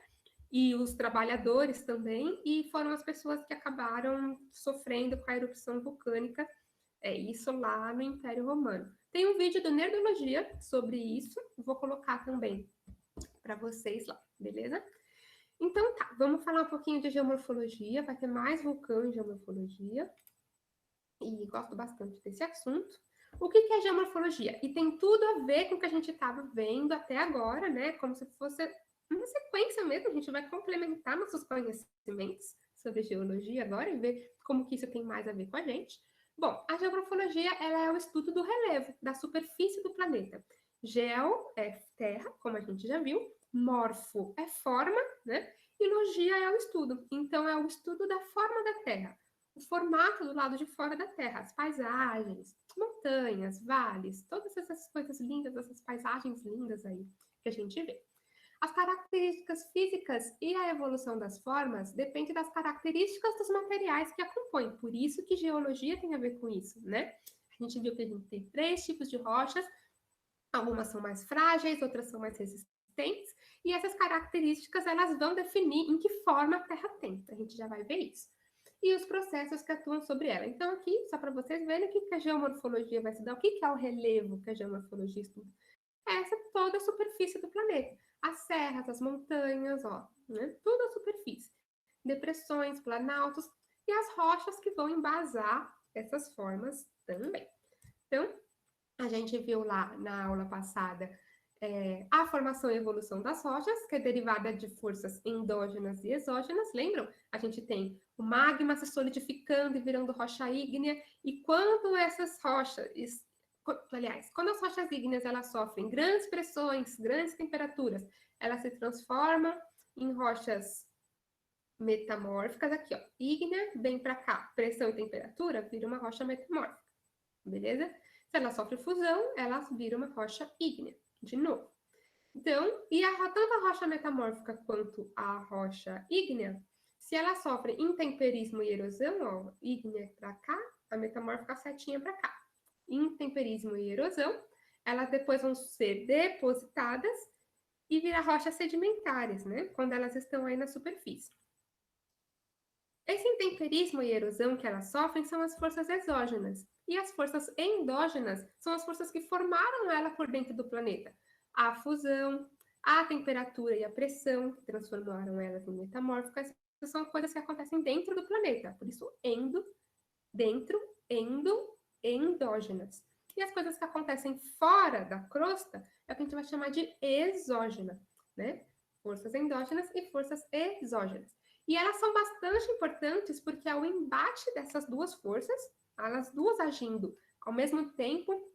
e os trabalhadores também, e foram as pessoas que acabaram sofrendo com a erupção vulcânica, isso lá no Império Romano. Tem um vídeo do Nerdologia sobre isso, vou colocar também para vocês lá, beleza? Então tá, vamos falar um pouquinho de geomorfologia, vai ter mais vulcão em geomorfologia, e gosto bastante desse assunto. O que é geomorfologia? E tem tudo a ver com o que a gente estava vendo até agora, né? Como se fosse uma sequência mesmo, a gente vai complementar nossos conhecimentos sobre geologia agora e ver como que isso tem mais a ver com a gente. Bom, a geomorfologia ela é o estudo do relevo, da superfície do planeta. Geo é terra, como a gente já viu, morfo é forma, né? E logia é o estudo. Então, é o estudo da forma da Terra, o formato do lado de fora da Terra, as paisagens, montanhas, vales, todas essas coisas lindas, essas paisagens lindas aí que a gente vê. As características físicas e a evolução das formas depende das características dos materiais que a compõem. Por isso que geologia tem a ver com isso, né? A gente viu que a gente tem 3 tipos de rochas, algumas são mais frágeis, outras são mais resistentes, e essas características elas vão definir em que forma a Terra tem. A gente já vai ver isso. E os processos que atuam sobre ela. Então, aqui, só para vocês verem o que a geomorfologia vai estudar, o que é o relevo que a geomorfologia estuda. Essa é toda a superfície do planeta. As serras, as montanhas, ó, né? Tudo a superfície. Depressões, planaltos e as rochas que vão embasar essas formas também. Então, a gente viu lá na aula passada a formação e evolução das rochas, que é derivada de forças endógenas e exógenas. Lembram? A gente tem o magma se solidificando e virando rocha ígnea, e quando essas rochas, aliás, quando as rochas ígneas elas sofrem grandes pressões, grandes temperaturas, elas se transformam em rochas metamórficas. Aqui, ó, ígnea, vem para cá, pressão e temperatura, vira uma rocha metamórfica, beleza? Se ela sofre fusão, ela vira uma rocha ígnea, de novo. Então, tanto a rocha metamórfica quanto a rocha ígnea, se ela sofre intemperismo e erosão, ó, ígnea para cá, a metamórfica setinha para cá. Intemperismo e erosão, elas depois vão ser depositadas e virar rochas sedimentares, né? Quando elas estão aí na superfície. Esse intemperismo e erosão que elas sofrem são as forças exógenas. E as forças endógenas são as forças que formaram ela por dentro do planeta. A fusão, a temperatura e a pressão, que transformaram elas em metamórficas, são coisas que acontecem dentro do planeta. Por isso, dentro, endógenas. E as coisas que acontecem fora da crosta é o que a gente vai chamar de exógena, né? Forças endógenas e forças exógenas. E elas são bastante importantes porque é o embate dessas duas forças, elas duas agindo ao mesmo tempo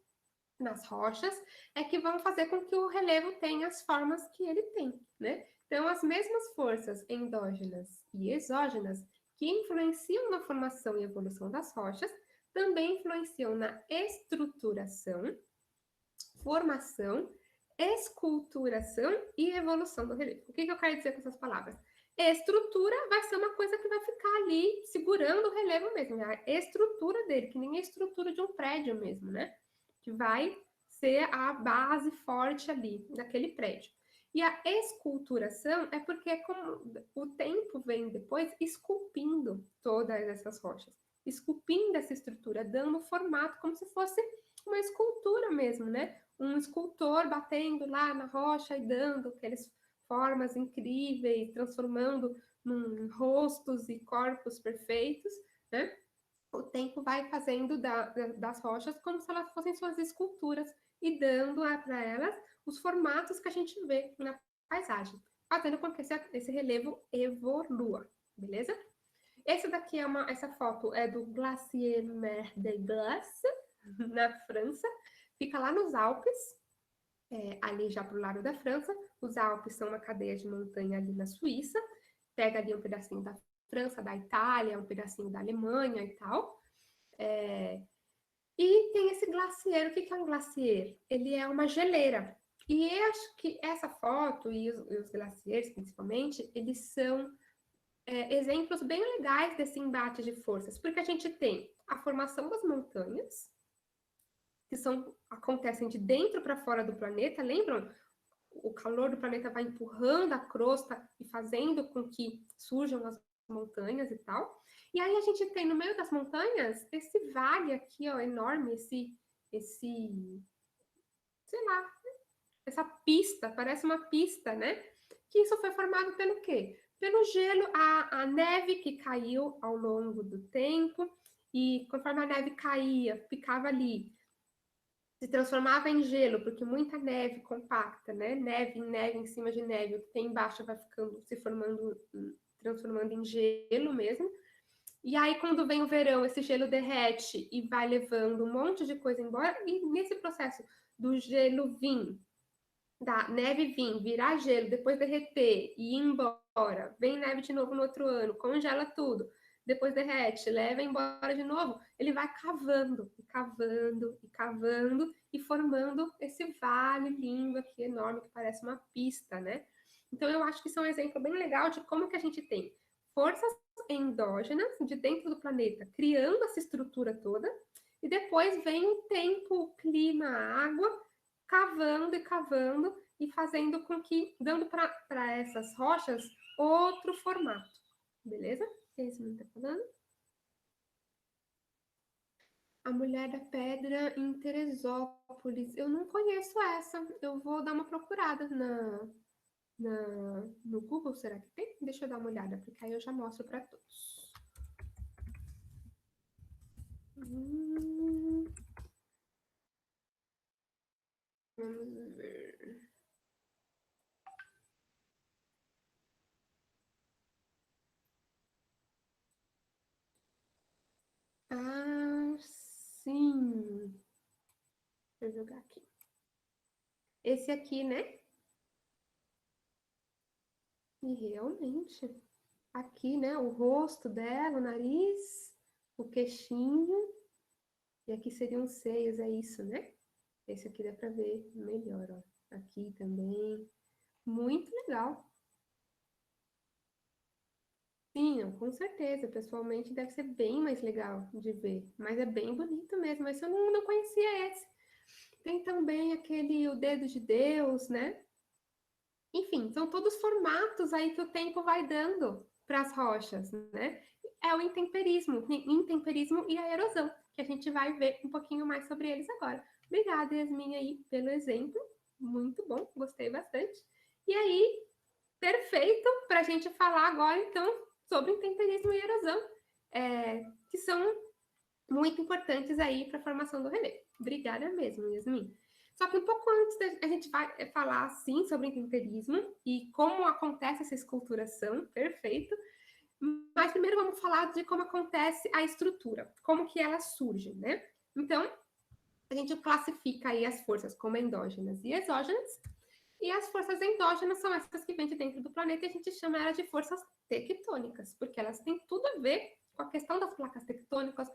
nas rochas, é que vão fazer com que o relevo tenha as formas que ele tem, né? Então, as mesmas forças endógenas e exógenas que influenciam na formação e evolução das rochas, também influenciam na estruturação, formação, esculturação e evolução do relevo. O que eu quero dizer com essas palavras? Estrutura vai ser uma coisa que vai ficar ali segurando o relevo mesmo, a estrutura dele, que nem a estrutura de um prédio mesmo, né? Que vai ser a base forte ali daquele prédio. E a esculturação é porque como o tempo vem depois esculpindo todas essas rochas, esculpindo essa estrutura, dando formato como se fosse uma escultura mesmo, né? Um escultor batendo lá na rocha e dando aquelas formas incríveis, transformando em rostos e corpos perfeitos, né? O tempo vai fazendo das rochas como se elas fossem suas esculturas e dando para elas os formatos que a gente vê na paisagem. fazendo com que esse relevo evolua, beleza? Essa foto é do Glacier Mer de Glace, na França, fica lá nos Alpes, ali já pro lado da França. Os Alpes são uma cadeia de montanha ali na Suíça, pega ali um pedacinho da França, da Itália, um pedacinho da Alemanha e tal. E tem esse glacier. O que é um glacier? Ele é uma geleira. E eu acho que essa foto e os glaciers, principalmente, eles são exemplos bem legais desse embate de forças, porque a gente tem a formação das montanhas, que acontecem de dentro para fora do planeta, lembram? O calor do planeta vai empurrando a crosta e fazendo com que surjam as montanhas e tal. E aí a gente tem no meio das montanhas esse vale aqui, ó, enorme, sei lá, essa pista, parece uma pista, né? Que isso foi formado pelo quê? Pelo gelo, a neve que caiu ao longo do tempo, e conforme a neve caía, ficava ali, se transformava em gelo, porque muita neve compacta, né? Neve em cima de neve, o que tem embaixo vai transformando em gelo mesmo. E aí, quando vem o verão, esse gelo derrete e vai levando um monte de coisa embora, e nesse processo do gelo vir, da neve vir, virar gelo, depois derreter e ir embora, vem neve de novo no outro ano, congela tudo, depois derrete, leva embora de novo, ele vai cavando, e cavando, e cavando, e formando esse vale lindo aqui, enorme, que parece uma pista, né? Então, eu acho que isso é um exemplo bem legal de como que a gente tem forças endógenas de dentro do planeta, criando essa estrutura toda, e depois vem o tempo, o clima, a água, cavando e cavando e fazendo com que, dando para essas rochas outro formato, beleza? É isso que ele tá falando? A Mulher da Pedra em Teresópolis. Eu não conheço essa. Eu vou dar uma procurada no Google, será que tem? Deixa eu dar uma olhada, porque aí eu já mostro para todos. Vamos ver. Ah, sim. Deixa eu jogar aqui. Esse aqui, né? E realmente, aqui, né? O rosto dela, o nariz, o queixinho. E aqui seriam os seios, é isso, né? Esse aqui dá pra ver melhor, ó. Aqui também. Muito legal. Sim, ó, com certeza. Pessoalmente deve ser bem mais legal de ver. Mas é bem bonito mesmo. Mas eu não conhecia esse. Tem também aquele O Dedo de Deus, né? Enfim, são todos formatos aí que o tempo vai dando para as rochas, né? É o intemperismo e a erosão, que a gente vai ver um pouquinho mais sobre eles agora. Obrigada, Yasmin, aí, pelo exemplo. Muito bom, gostei bastante. E aí, perfeito para a gente falar agora, então, sobre intemperismo e erosão, que são muito importantes aí para a formação do relevo. Obrigada mesmo, Yasmin. Só que um pouco antes, a gente vai falar, sim, sobre intemperismo e como acontece essa esculturação, perfeito. Mas primeiro vamos falar de como acontece a estrutura, como que ela surge, né? Então, a gente classifica aí as forças como endógenas e exógenas, e as forças endógenas são essas que vêm de dentro do planeta e a gente chama elas de forças tectônicas, porque elas têm tudo a ver com a questão das placas tectônicas,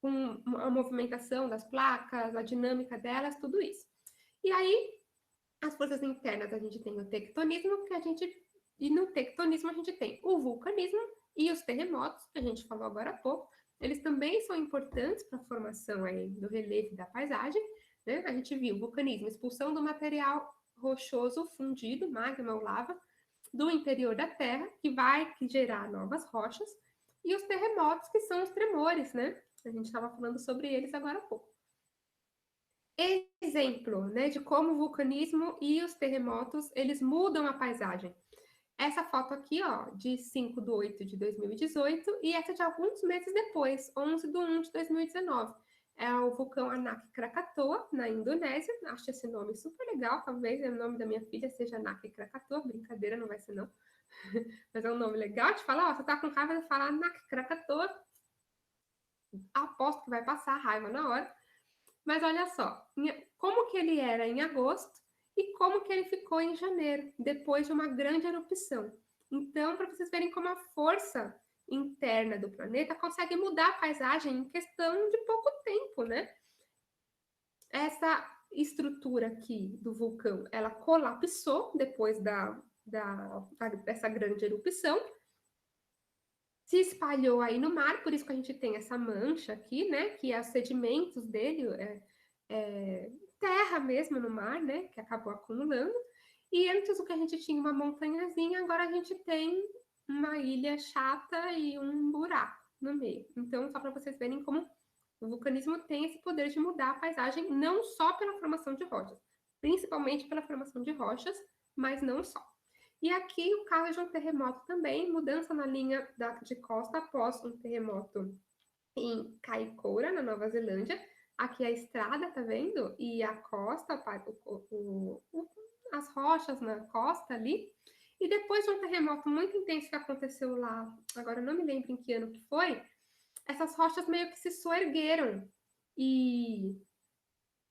com a movimentação das placas, a dinâmica delas, tudo isso. E aí, as forças internas, a gente tem o tectonismo, e no tectonismo a gente tem o vulcanismo e os terremotos, que a gente falou agora há pouco. Eles também são importantes para a formação aí do relevo da paisagem, né? A gente viu o vulcanismo, expulsão do material rochoso fundido, magma ou lava, do interior da Terra, que vai gerar novas rochas, e os terremotos, que são os tremores, né? A gente estava falando sobre eles agora há pouco. Exemplo, né, de como o vulcanismo e os terremotos, eles mudam a paisagem. Essa foto aqui, ó, de 5/8 de 2018, e essa de alguns meses depois, 11/1 de 2019. é o vulcão Anak Krakatoa, na Indonésia. Acho esse nome super legal, talvez o nome da minha filha seja Anak Krakatoa, brincadeira, não vai ser não. Mas é um nome legal de falar, ó, você tá com raiva de falar Anak Krakatoa, aposto que vai passar a raiva na hora. Mas olha só, como que ele era em agosto e como que ele ficou em janeiro, depois de uma grande erupção. Então, para vocês verem como a força interna do planeta consegue mudar a paisagem em questão de pouco tempo, né? Essa estrutura aqui do vulcão, ela colapsou depois dessa grande erupção, se espalhou aí no mar, por isso que a gente tem essa mancha aqui, né? Que é os sedimentos dele, terra mesmo no mar, né? Que acabou acumulando. E antes o que a gente tinha uma montanhazinha, agora a gente tem uma ilha chata e um buraco no meio. Então, só para vocês verem como o vulcanismo tem esse poder de mudar a paisagem, não só pela formação de rochas, principalmente pela formação de rochas, mas não só. E aqui o caso de um terremoto também, mudança na linha de costa após um terremoto em Kaikoura, na Nova Zelândia. Aqui a estrada, tá vendo? E a costa, as rochas na costa ali. E depois de um terremoto muito intenso que aconteceu lá, agora eu não me lembro em que ano que foi, essas rochas meio que se soergueram e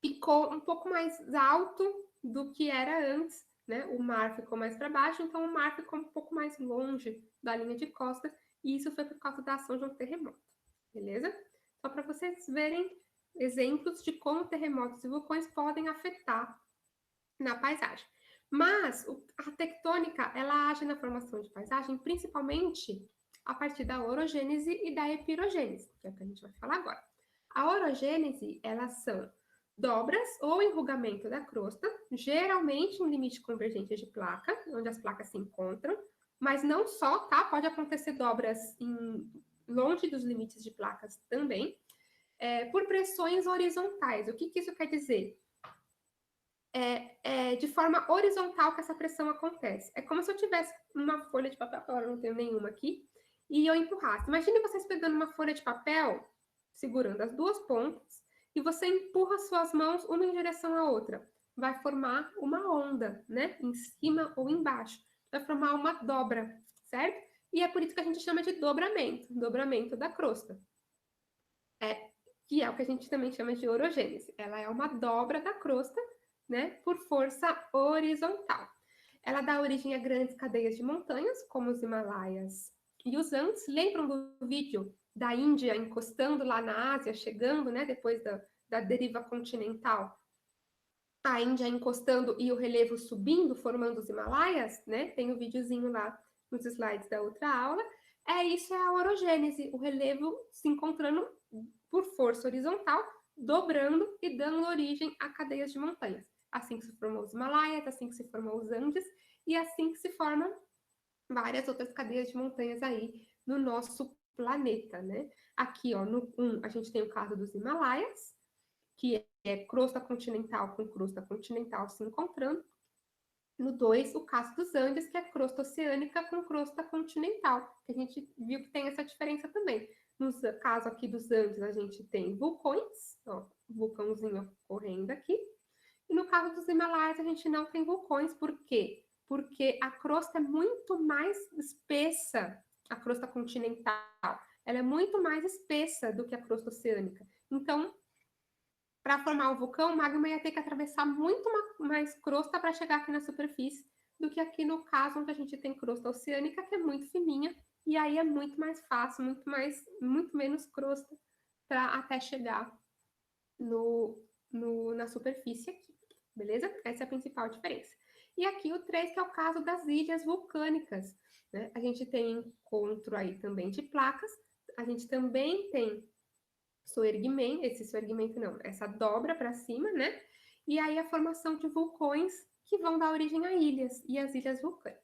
ficou um pouco mais alto do que era antes, né? O mar ficou mais para baixo, então o mar ficou um pouco mais longe da linha de costa, e isso foi por causa da ação de um terremoto, beleza? Só para vocês verem exemplos de como terremotos e vulcões podem afetar na paisagem. Mas a tectônica, ela age na formação de paisagem principalmente a partir da orogênese e da epirogênese, que é o que a gente vai falar agora. A orogênese, elas são dobras ou enrugamento da crosta, geralmente em limite convergente de placa, onde as placas se encontram, mas não só, tá? Pode acontecer dobras longe dos limites de placas também, por pressões horizontais. O que isso quer dizer? De forma horizontal que essa pressão acontece. É como se eu tivesse uma folha de papel, agora eu não tenho nenhuma aqui, e eu empurrasse. Imagine vocês pegando uma folha de papel, segurando as duas pontas, e você empurra suas mãos uma em direção à outra. Vai formar uma onda, né? Em cima ou embaixo. Vai formar uma dobra, certo? E é por isso que a gente chama de dobramento da crosta. Que é o que a gente também chama de orogênese. Ela é uma dobra da crosta, né, por força horizontal. Ela dá origem a grandes cadeias de montanhas, como os Himalaias e os Andes. Lembram do vídeo da Índia encostando lá na Ásia, chegando, né, depois da deriva continental? A Índia encostando e o relevo subindo, formando os Himalaias, né? Tem o um videozinho lá nos slides da outra aula. Isso é a orogênese, o relevo se encontrando por força horizontal, dobrando e dando origem a cadeias de montanhas. Assim que se formou os Himalaias, assim que se formou os Andes, e assim que se formam várias outras cadeias de montanhas aí no nosso planeta, né? Aqui, ó, no 1, a gente tem o caso dos Himalaias, que é crosta continental com crosta continental se encontrando. No 2, o caso dos Andes, que é crosta oceânica com crosta continental, que a gente viu que tem essa diferença também. No caso aqui dos Andes, a gente tem vulcões, ó, vulcãozinho correndo aqui. E no caso dos Himalaias, a gente não tem vulcões. Por quê? Porque a crosta é muito mais espessa, a crosta continental. Ela é muito mais espessa do que a crosta oceânica. Então, para formar o vulcão, o magma ia ter que atravessar muito mais crosta para chegar aqui na superfície do que aqui no caso onde a gente tem crosta oceânica, que é muito fininha, e aí é muito mais fácil, muito menos crosta para até chegar na superfície aqui, beleza? Essa é a principal diferença. E aqui o 3, que é o caso das ilhas vulcânicas, né? A gente tem encontro aí também de placas, a gente também tem soerguimento não, essa dobra para cima, né? E aí a formação de vulcões que vão dar origem a ilhas e as ilhas vulcânicas.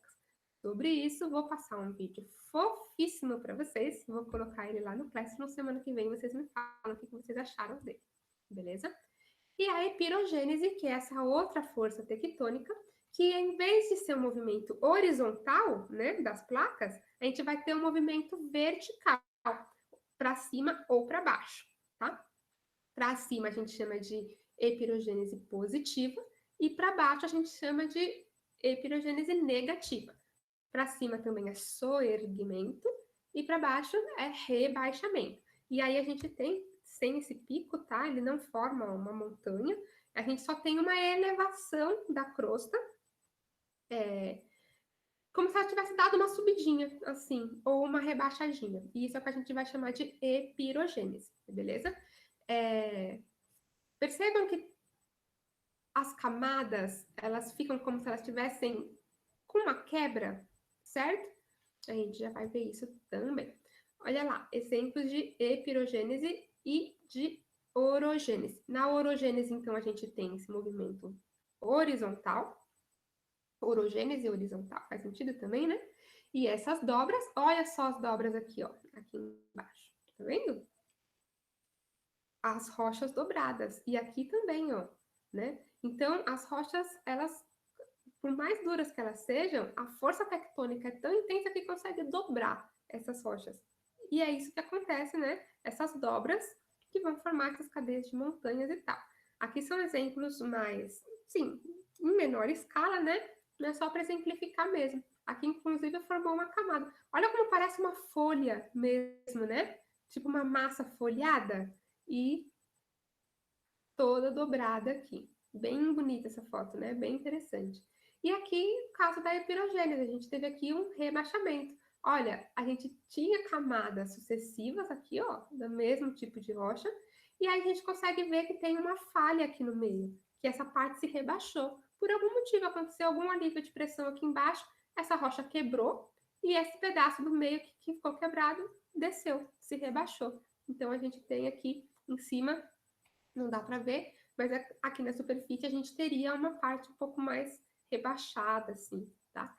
Sobre isso, vou passar um vídeo fofíssimo para vocês, vou colocar ele lá no Classroom, semana que vem vocês me falam o que vocês acharam dele, beleza? E a epirogênese, que é essa outra força tectônica, que em vez de ser um movimento horizontal, né, das placas, a gente vai ter um movimento vertical, para cima ou para baixo, tá? Para cima a gente chama de epirogênese positiva e para baixo a gente chama de epirogênese negativa. Para cima também é soerguimento e para baixo é rebaixamento. E aí a gente tem, sem esse pico, tá? Ele não forma uma montanha, a gente só tem uma elevação da crosta, como se ela tivesse dado uma subidinha, assim, ou uma rebaixadinha. E isso é o que a gente vai chamar de epirogênese, beleza? Percebam que as camadas, elas ficam como se elas estivessem com uma quebra, certo? A gente já vai ver isso também. Olha lá, exemplos de epirogênese e de orogênese. Na orogênese, então, a gente tem esse movimento horizontal. Orogênese horizontal, faz sentido também, né? E essas dobras, olha só as dobras aqui, ó, aqui embaixo. Tá vendo? As rochas dobradas. E aqui também, ó, né? Então, as rochas, elas, por mais duras que elas sejam, a força tectônica é tão intensa que consegue dobrar essas rochas. E é isso que acontece, né? Essas dobras que vão formar essas cadeias de montanhas e tal. Aqui são exemplos mais, sim, em menor escala, né? Não é só para exemplificar mesmo. Aqui, inclusive, formou uma camada. Olha como parece uma folha mesmo, né? Tipo uma massa folhada e toda dobrada aqui. Bem bonita essa foto, né? Bem interessante. E aqui, no caso da epirogênese, a gente teve aqui um rebaixamento. Olha, a gente tinha camadas sucessivas aqui, ó, do mesmo tipo de rocha, e aí a gente consegue ver que tem uma falha aqui no meio, que essa parte se rebaixou. Por algum motivo, aconteceu algum alívio de pressão aqui embaixo, essa rocha quebrou, e esse pedaço do meio que ficou quebrado desceu, se rebaixou. Então, a gente tem aqui em cima, não dá para ver, mas aqui na superfície a gente teria uma parte um pouco mais rebaixada, assim, tá?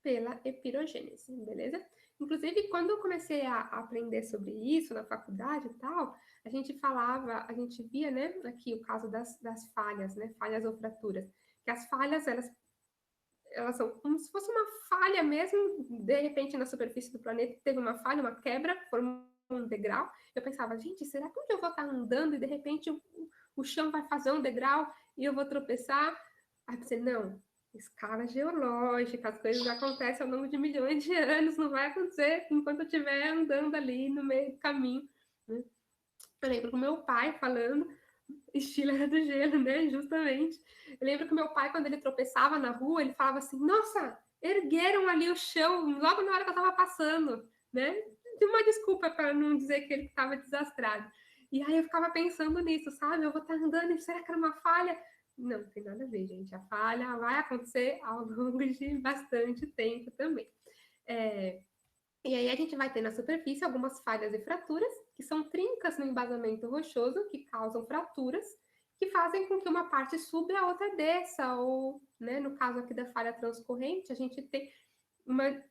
Pela epirogênese, beleza? Inclusive, quando eu comecei a aprender sobre isso na faculdade e tal, a gente falava, a gente via, né, aqui o caso das falhas, né, falhas ou fraturas, que as falhas, elas são como se fosse uma falha mesmo, de repente na superfície do planeta teve uma falha, uma quebra, formou um degrau. Eu pensava, gente, será que onde eu vou estar andando e de repente o chão vai fazer um degrau e eu vou tropeçar? Aí você, não, escala geológica, as coisas acontecem ao longo de milhões de anos, não vai acontecer enquanto eu estiver andando ali no meio do caminho. Né? Eu lembro com meu pai falando, estilo era do gelo, né? Justamente. Eu lembro que meu pai, quando ele tropeçava na rua, ele falava assim: Nossa, ergueram ali o chão logo na hora que eu estava passando, né? De uma desculpa para não dizer que ele estava desastrado. E aí eu ficava pensando nisso, sabe? Eu vou estar andando e será que era uma falha? Não, não tem nada a ver, gente. A falha vai acontecer ao longo de bastante tempo também. E aí a gente vai ter na superfície algumas falhas e fraturas, que são trincas no embasamento rochoso, que causam fraturas, que fazem com que uma parte suba e a outra desça, ou, né, no caso aqui da falha transcorrente, a gente tem uma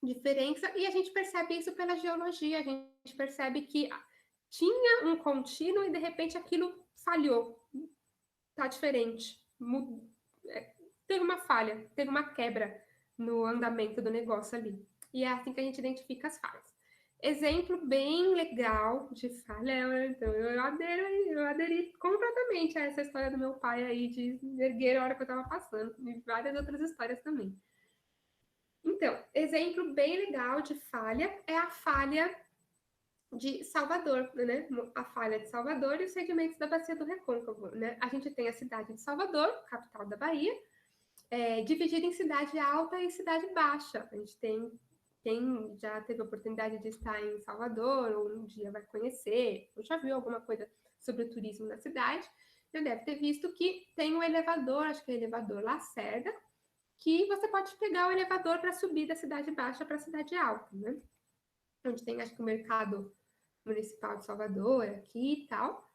diferença, e a gente percebe isso pela geologia, a gente percebe que tinha um contínuo e de repente aquilo falhou, tá diferente, teve uma falha, teve uma quebra no andamento do negócio ali. E é assim que a gente identifica as falhas. Exemplo bem legal de falha, então eu aderi completamente a essa história do meu pai aí de erguer a hora que eu estava passando, e várias outras histórias também. Então, exemplo bem legal de falha é a falha de Salvador, né? A falha de Salvador e os sedimentos da Bacia do Recôncavo, né? A gente tem a cidade de Salvador, capital da Bahia, dividida em cidade alta e cidade baixa. A gente tem quem já teve a oportunidade de estar em Salvador ou um dia vai conhecer, ou já viu alguma coisa sobre o turismo na cidade, já deve ter visto que tem um elevador, acho que é o elevador Lacerda, que você pode pegar o elevador para subir da cidade baixa para a cidade alta, né? Onde tem, acho que o mercado municipal de Salvador aqui e tal.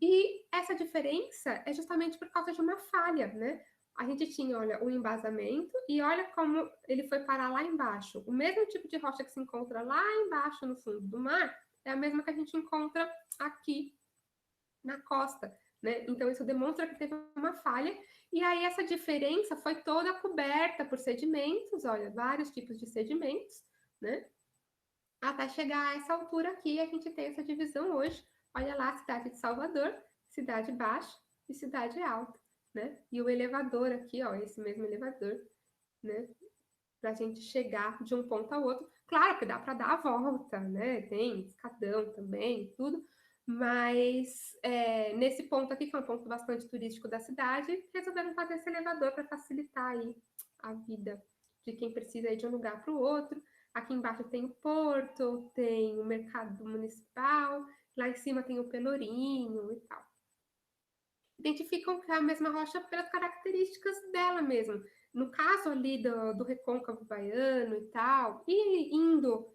E essa diferença é justamente por causa de uma falha, né? A gente tinha, olha, o embasamento e olha como ele foi parar lá embaixo. O mesmo tipo de rocha que se encontra lá embaixo no fundo do mar é a mesma que a gente encontra aqui na costa, né? Então isso demonstra que teve uma falha e aí essa diferença foi toda coberta por sedimentos, olha, vários tipos de sedimentos, né? Até chegar a essa altura aqui, a gente tem essa divisão hoje, Olha lá, cidade de Salvador, cidade baixa e cidade alta, né? E o elevador aqui, ó, esse mesmo elevador, né? Para a gente chegar de um ponto ao outro. Claro que dá para dar a volta, né? Tem escadão também, tudo. Mas nesse ponto aqui, que é um ponto bastante turístico da cidade, resolveram fazer esse elevador para facilitar aí a vida de quem precisa ir de um lugar para o outro. Aqui embaixo tem o porto, tem o mercado municipal, lá em cima tem o Pelourinho e tal. Identificam que é a mesma rocha pelas características dela mesmo. No caso ali do recôncavo baiano e tal, e indo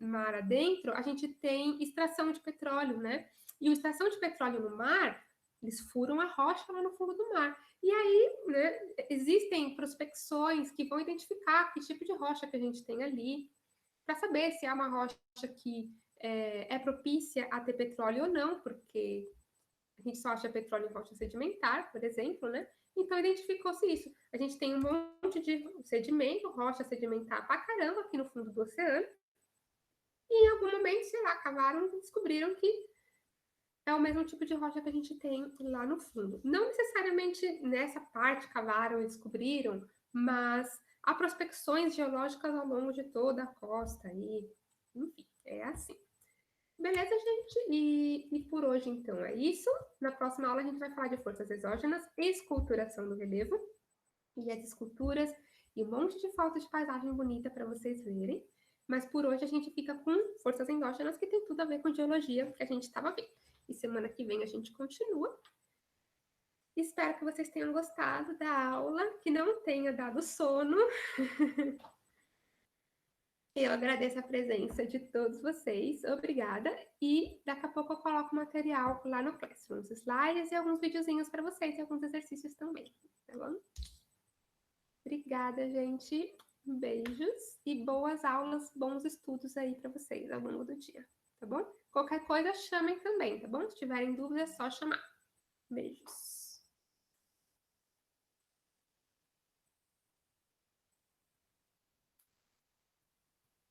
mar adentro, a gente tem extração de petróleo, né? E a extração de petróleo no mar, eles furam a rocha lá no fundo do mar. E aí, né, existem prospecções que vão identificar que tipo de rocha que a gente tem ali, para saber se é uma rocha que é propícia a ter petróleo ou não, porque a gente só acha petróleo em rocha sedimentar, por exemplo, né? Então identificou-se isso. A gente tem um monte de sedimento, rocha sedimentar pra caramba aqui no fundo do oceano. E em algum momento, sei lá, cavaram e descobriram que é o mesmo tipo de rocha que a gente tem lá no fundo. Não necessariamente nessa parte cavaram e descobriram, mas há prospecções geológicas ao longo de toda a costa e, enfim, é assim. Beleza, gente? E por hoje, então, é isso. Na próxima aula, a gente vai falar de forças exógenas, esculturação do relevo, e as esculturas, e um monte de fotos de paisagem bonita para vocês verem. Mas por hoje, a gente fica com forças endógenas, que tem tudo a ver com geologia que a gente estava vendo. E semana que vem a gente continua. Espero que vocês tenham gostado da aula, que não tenha dado sono. Eu agradeço a presença de todos vocês, obrigada. E daqui a pouco eu coloco o material lá no Classroom, uns slides e alguns videozinhos para vocês e alguns exercícios também, tá bom? Obrigada, gente. Beijos e boas aulas, bons estudos aí para vocês ao longo do dia, tá bom? Qualquer coisa, chamem também, tá bom? Se tiverem dúvidas, é só chamar. Beijos.